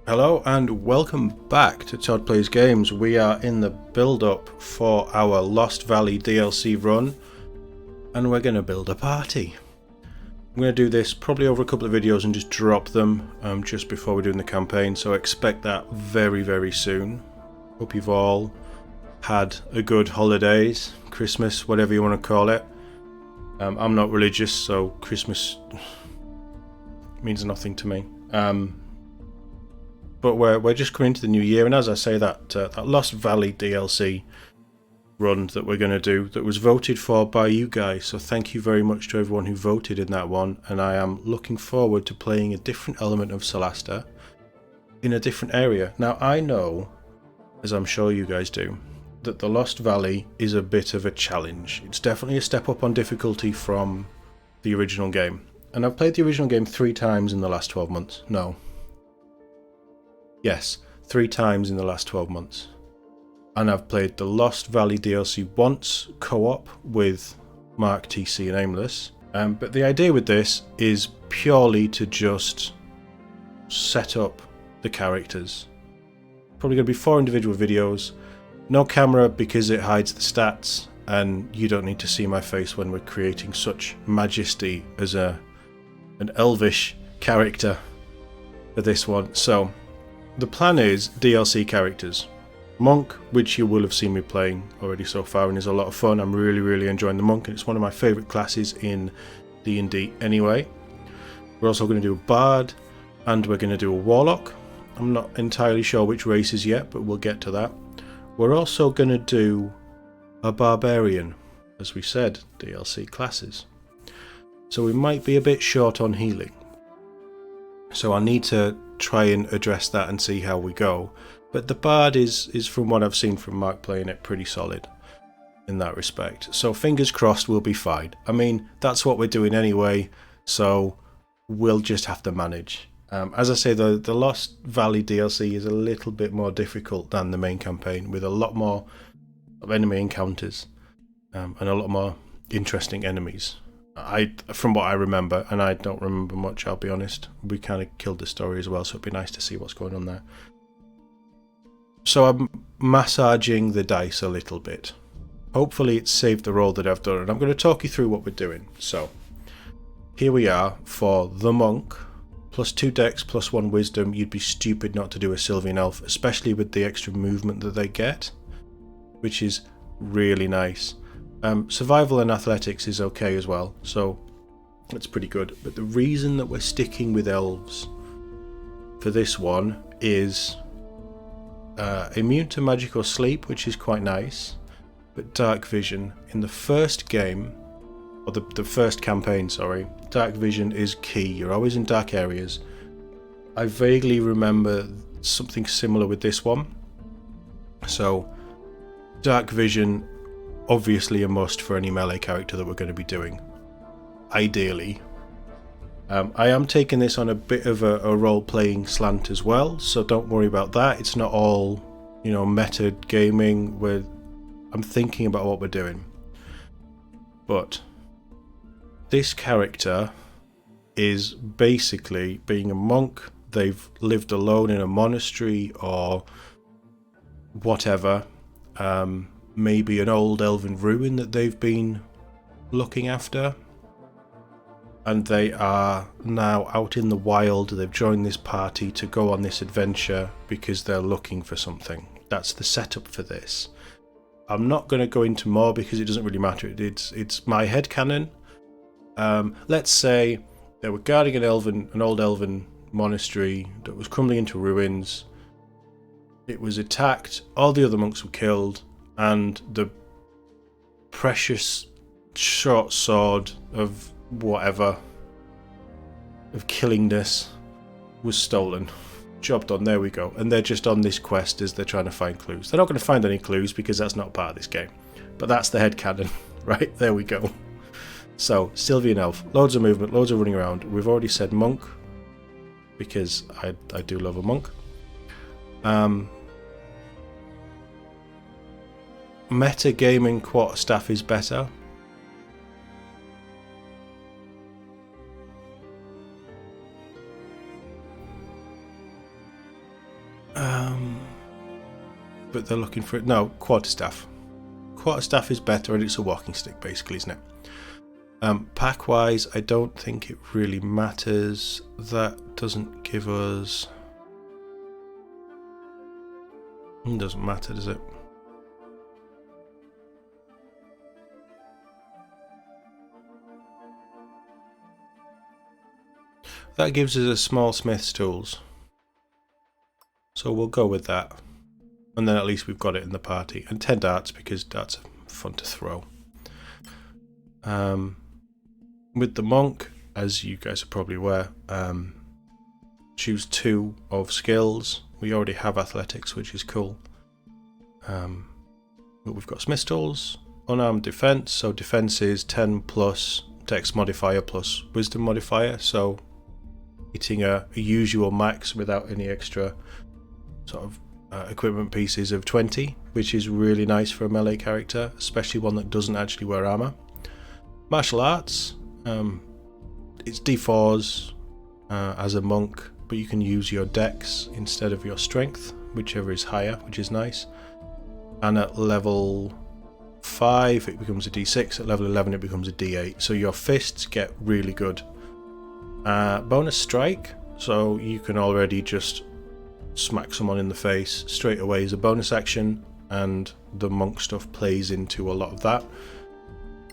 Hello and welcome back to TOD Plays Games. We are in the build-up for our Lost Valley DLC run and we're going to build a party. I'm going to do this probably over a couple of videos and just drop them just before we're doing the campaign, so expect that very soon. Hope you've all had a good holidays, Christmas, whatever you want to call it. I'm not religious, so Christmas means nothing to me. But we're just coming into the new year, and as I say, that Lost Valley DLC run that we're going to do, that was voted for by you guys, so thank you very much to everyone who voted in that one, and I am looking forward to playing a different element of Solasta in a different area. Now I know, as I'm sure you guys do, that the Lost Valley is a bit of a challenge. It's definitely a step up on difficulty from the original game, and I've played the original game 3 times in the last 12 months. Yes, 3 times in the last 12 months. And I've played the Lost Valley DLC once, co-op, with Mark, TC and Aimless. But the idea with this is purely to just set up the characters. Probably going to be 4 individual videos. No camera because it hides the stats, and you don't need to see my face when we're creating such majesty as an elvish character for this one. So the plan is DLC characters. Monk, which you will have seen me playing already so far and is a lot of fun. I'm really enjoying the Monk, and it's one of my favourite classes in D&D anyway. We're also going to do a Bard, and we're going to do a Warlock. I'm not entirely sure which races yet, but we'll get to that. We're also going to do a Barbarian, as we said, DLC classes. So we might be a bit short on healing. So I need to try and address that and see how we go. But the Bard is from what I've seen from Mark playing it, pretty solid in that respect. So fingers crossed we'll be fine. I mean, that's what we're doing anyway, so we'll just have to manage. As I say, the Lost Valley DLC is a little bit more difficult than the main campaign, with a lot more of enemy encounters and a lot more interesting enemies. From what I remember, and I don't remember much, I'll be honest. We kind of killed the story as well, so it'd be nice to see what's going on there. So I'm massaging the dice a little bit. Hopefully it's saved the roll that I've done, and I'm going to talk you through what we're doing. So here we are for the Monk, plus 2 dex, plus 1 wisdom. You'd be stupid not to do a Sylvian Elf, especially with the extra movement that they get, which is really nice. Survival and athletics is okay as well, so that's pretty good. But the reason that we're sticking with elves for this one is immune to magical sleep, which is quite nice, but dark vision. In the first game, or the first campaign, sorry, dark vision is key. You're always in dark areas. I vaguely remember something similar with this one. So dark vision, obviously a must for any melee character that we're going to be doing, ideally. I am taking this on a bit of a role-playing slant as well, so don't worry about that. It's not all, meta gaming. I'm thinking about what we're doing. But this character is basically being a monk. They've lived alone in a monastery or whatever. Maybe an old elven ruin that they've been looking after, and they are now out in the wild. They've joined this party to go on this adventure because they're looking for something. That's the setup for this. I'm not going to go into more because it doesn't really matter. It's my headcanon. Let's say they were guarding an old elven monastery that was crumbling into ruins. It was attacked, all the other monks were killed, and the precious short sword of whatever, of killingness, was stolen. Job done, there we go. And they're just on this quest as they're trying to find clues. They're not going to find any clues because that's not part of this game. But that's the headcanon, right? There we go. So, Sylvian Elf, loads of movement, loads of running around. We've already said monk, because I do love a monk. Metagaming quarterstaff is better. But they're looking for it. No, quarterstaff. Quarterstaff is better, and it's a walking stick, basically, isn't it? Pack-wise, I don't think it really matters. That doesn't give us... It doesn't matter, does it? That gives us a small smith's tools. So we'll go with that. And then at least we've got it in the party. And 10 darts, because darts are fun to throw. With the monk, as you guys are probably aware, choose 2 of skills. We already have athletics, which is cool. But we've got smith tools, unarmed defense. So defense is 10 plus dex modifier plus wisdom modifier. So hitting a usual max without any extra sort of equipment pieces of 20, which is really nice for a melee character, especially one that doesn't actually wear armor. Martial arts, it's D4s as a monk, but you can use your dex instead of your strength, whichever is higher, which is nice. And at level 5 it becomes a D6, at level 11 it becomes a D8, so your fists get really good. Bonus strike, so you can already just smack someone in the face straight away as a bonus action, and the monk stuff plays into a lot of that.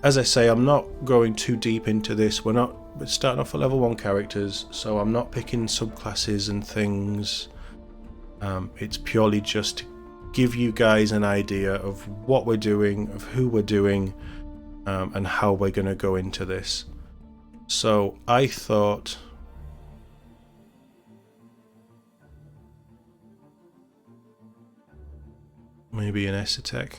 As I say, I'm not going too deep into this. We're starting off at level 1 characters, so I'm not picking subclasses and things. It's purely just to give you guys an idea of what we're doing, of who we're doing, and how we're going to go into this. So I thought maybe an Esotech.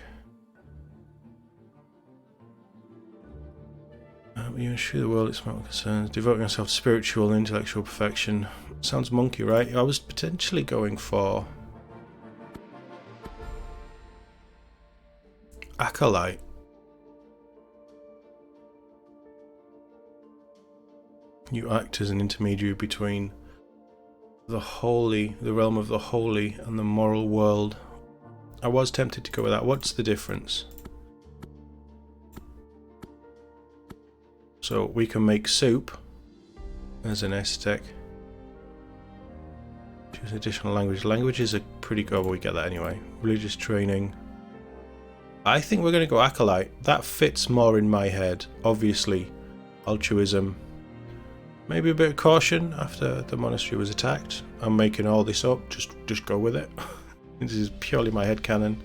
You ensure the world is not concerns, devoting yourself to spiritual and intellectual perfection. Sounds monkey, right? I was potentially going for Acolyte. You act as an intermediary between the realm of the holy, and the moral world. I was tempted to go with that. What's the difference? So we can make soup as an Esotech. Choose additional language. Languages are pretty good, but we get that anyway. Religious training. I think we're going to go Acolyte. That fits more in my head. Obviously, altruism. Maybe a bit of caution after the monastery was attacked. I'm making all this up. Just go with it. This is purely my headcanon.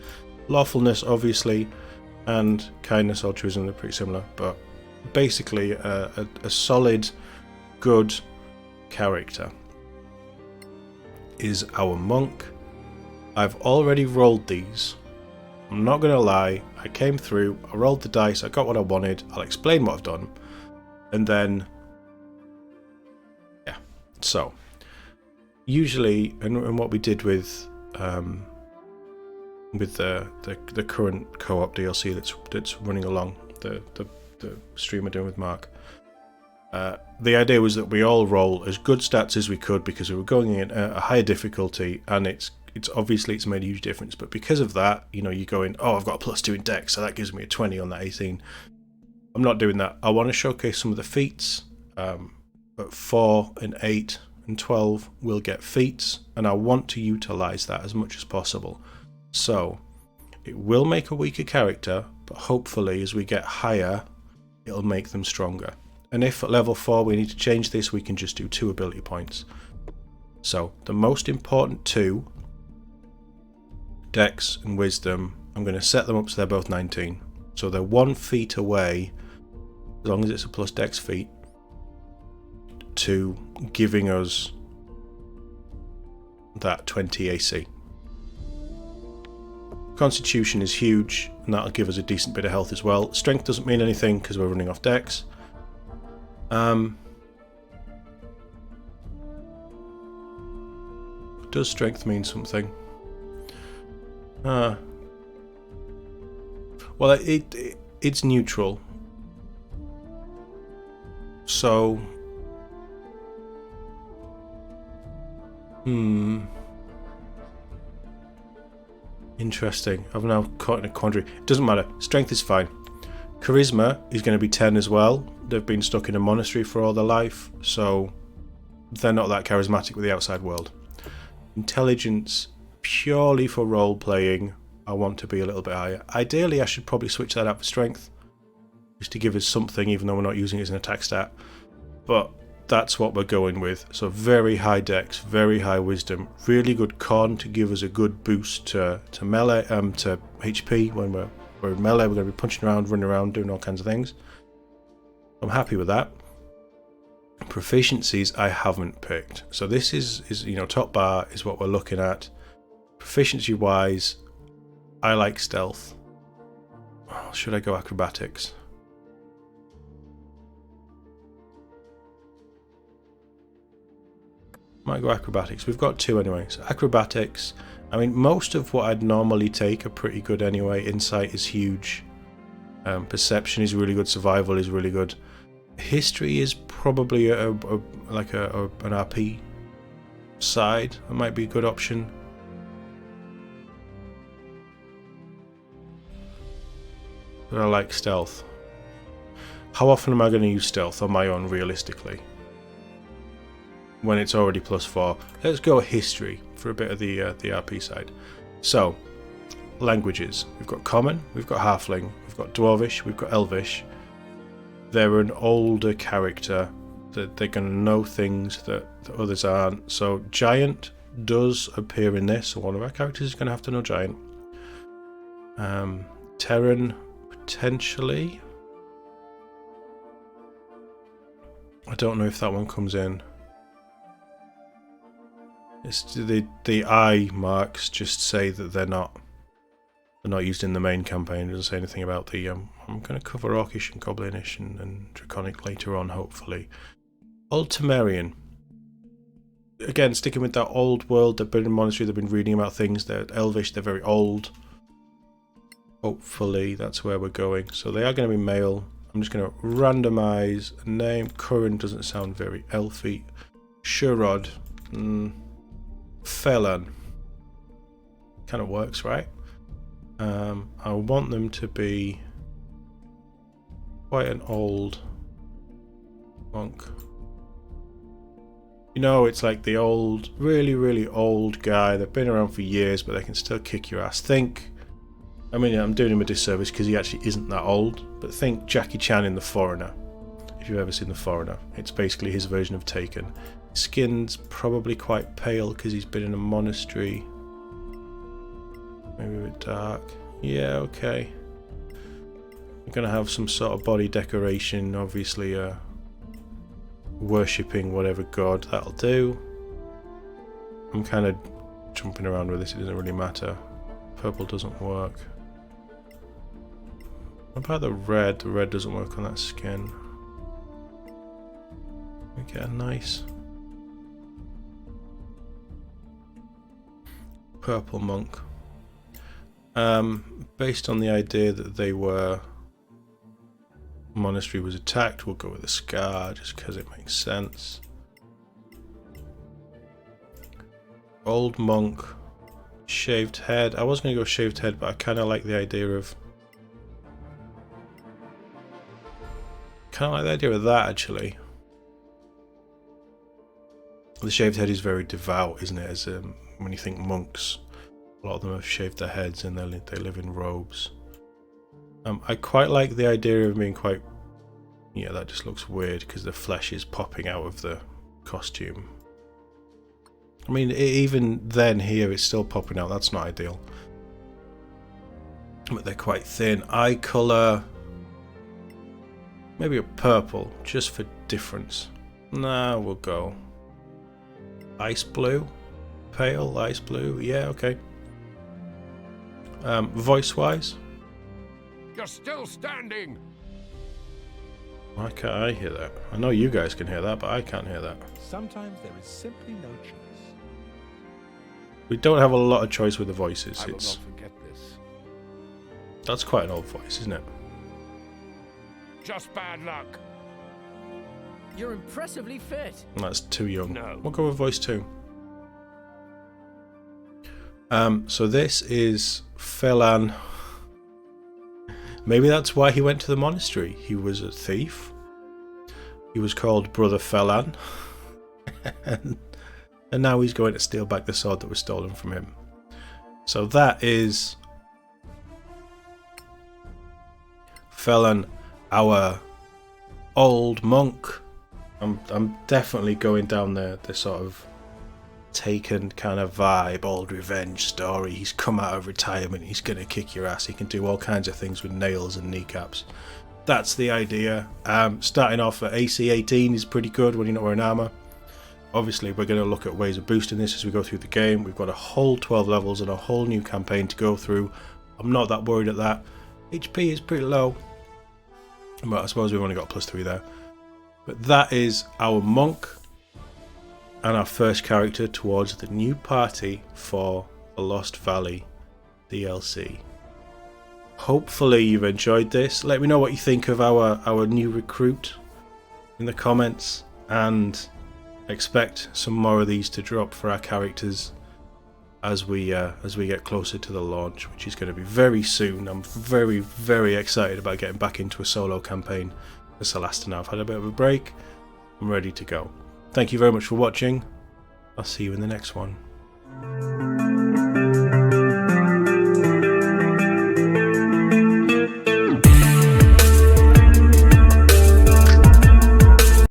Lawfulness, obviously, and kindness, altruism, they're pretty similar, but basically a solid, good character is our monk. I've already rolled these. I'm not going to lie, I came through, I rolled the dice, I got what I wanted, I'll explain what I've done, and then, yeah. So, usually, and what we did with the current co-op DLC that's running along, the stream we're doing with Mark, the idea was that we all roll as good stats as we could, because we were going in at a higher difficulty, and it's obviously it's made a huge difference. But because of that, you know, you're going, oh, I've got a +2 in dex, so that gives me a 20 on that 18. I'm not doing that. I want to showcase some of the feats. But 4 and 8 and 12 will get feats, and I want to utilize that as much as possible. So it will make a weaker character, but hopefully as we get higher, it'll make them stronger. And if at level 4 we need to change this, we can just do 2 ability points. So the most important 2, Dex and Wisdom, I'm going to set them up so they're both 19. So they're 1 feat away, as long as it's a plus Dex feat, to giving us that 20 AC. Constitution is huge, and that'll give us a decent bit of health as well. Strength doesn't mean anything because we're running off Dex. Does strength mean something? Well, it's neutral. So, Interesting. I've now caught in a quandary. It doesn't matter. Strength is fine. Charisma is going to be 10 as well. They've been stuck in a monastery for all their life, so they're not that charismatic with the outside world. Intelligence, purely for role playing, I want to be a little bit higher. Ideally, I should probably switch that out for strength, just to give us something, even though we're not using it as an attack stat. But that's what we're going with. So very high dex, very high wisdom, really good con to give us a good boost to melee, to HP when we're in melee. We're going to be punching around, running around, doing all kinds of things. I'm happy with that. Proficiencies I haven't picked. So this is top bar is what we're looking at. Proficiency wise, I like stealth. Oh, should I go acrobatics? Might go acrobatics. We've got 2 anyway. So acrobatics. I mean, most of what I'd normally take are pretty good anyway. Insight is huge. Perception is really good. Survival is really good. History is probably an RP side. That might be a good option. But I like stealth. How often am I going to use stealth on my own, realistically? When it's already +4. Let's go history for a bit of the RP side. So, languages. We've got Common, we've got Halfling, we've got Dwarvish, we've got Elvish. They're an older character. That they're going to know things that others aren't. So, Giant does appear in this. So one of our characters is going to have to know Giant. Terran, potentially. I don't know if that one comes in. It's the eye marks just say that they're not used in the main campaign. It doesn't say anything about the I'm going to cover Orcish and Goblinish and Draconic later on, hopefully. Old Temerian. Again, sticking with that old world. They've been in a monastery, they've been reading about things. They're Elvish, they're very old. Hopefully that's where we're going. So they are going to be male. I'm just going to randomise a name. Curran doesn't sound very elfy. Shurod. Phelan. Kind of works, right? I want them to be quite an old monk. You know, it's like the old, really, really old guy. They've been around for years, but they can still kick your ass. I mean, I'm doing him a disservice because he actually isn't that old, but think Jackie Chan in The Foreigner. If you've ever seen The Foreigner, it's basically his version of Taken. Skin's probably quite pale because he's been in a monastery. Maybe a bit dark. Yeah, okay. We're going to have some sort of body decoration, obviously worshipping whatever god, that'll do. I'm kind of jumping around with this, it doesn't really matter. Purple doesn't work. What about the red? The red doesn't work on that skin. We get a nice purple monk. Based on the idea that they were monastery was attacked, we'll go with a scar just because it makes sense. Old monk, shaved head. I was going to go shaved head, but I kind of like the idea of that actually. The shaved head is very devout, isn't it? As when you think monks, a lot of them have shaved their heads and they live in robes. I quite like the idea of being quite... Yeah, that just looks weird because the flesh is popping out of the costume. I mean, even then here it's still popping out. That's not ideal. But they're quite thin. Eye colour... Maybe a purple, just for difference. Nah, we'll go... Ice blue? Pale ice blue? Yeah, okay. Voice-wise? You're still standing! Why can't I hear that? I know you guys can hear that, but I can't hear that. Sometimes there is simply no choice. We don't have a lot of choice with the voices. I will not forget this. That's quite an old voice, isn't it? Just bad luck. You're impressively fit. That's too young. No. We'll go with voice 2. So this is Phelan. Maybe that's why he went to the monastery. He was a thief. He was called Brother Phelan. And now he's going to steal back the sword that was stolen from him. So that is Phelan, our old monk. I'm definitely going down the sort of Taken kind of vibe, old revenge story. He's come out of retirement, he's gonna kick your ass, he can do all kinds of things with nails and kneecaps. That's the idea. Starting off at AC 18 is pretty good when you're not wearing armour. Obviously we're going to look at ways of boosting this as we go through the game. We've got a whole 12 levels and a whole new campaign to go through. I'm not that worried at that. HP is pretty low, but I suppose we've only got +3 there. But that is our monk and our first character towards the new party for the Lost Valley DLC. Hopefully you've enjoyed this. Let me know what you think of our new recruit in the comments, and expect some more of these to drop for our characters as we get closer to the launch, which is going to be very soon. I'm very, very excited about getting back into a solo campaign for Solasta now. I've had a bit of a break. I'm ready to go. Thank you very much for watching. I'll see you in the next one.